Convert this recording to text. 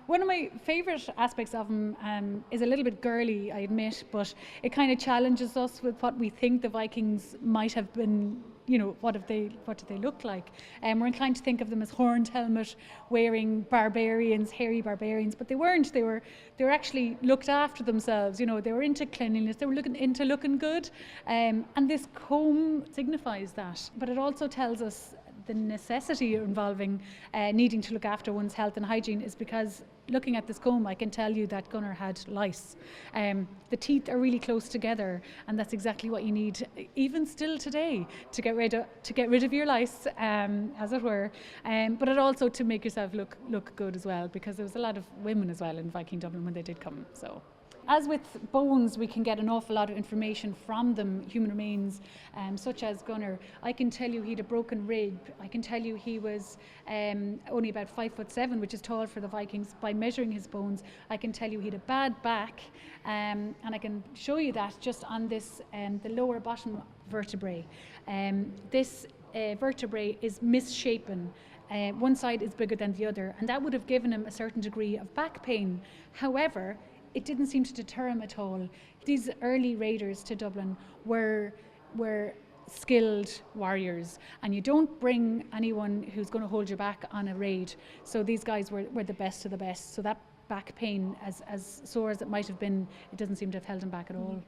One of my favourite aspects of him is a little bit girly, I admit, but it kind of challenges us with what we think the Vikings might have been. What did they look like? We're inclined to think of them as horned helmet wearing barbarians, hairy barbarians, but they weren't. They were actually looked after themselves. They were into cleanliness. They were into looking good, and this comb signifies that. But it also tells us the necessity involving needing to look after one's health and hygiene is because looking at this comb, I can tell you that Gunnar had lice. The teeth are really close together, and that's exactly what you need, even still today, to get rid of your lice, as it were. But it also to make yourself look good as well, because there was a lot of women as well in Viking Dublin when they did come. So. As with bones, we can get an awful lot of information from them, human remains, such as Gunnar. I can tell you he had a broken rib. I can tell you he was only about 5'7", which is tall for the Vikings. By measuring his bones, I can tell you he had a bad back, and I can show you that just on this, the lower bottom vertebrae. This vertebrae is misshapen. One side is bigger than the other, and that would have given him a certain degree of back pain. However, it didn't seem to deter him at all. These early raiders to Dublin were skilled warriors, and you don't bring anyone who's going to hold you back on a raid. So these guys were the best of the best. So that back pain, as sore as it might have been, it doesn't seem to have held him back at all.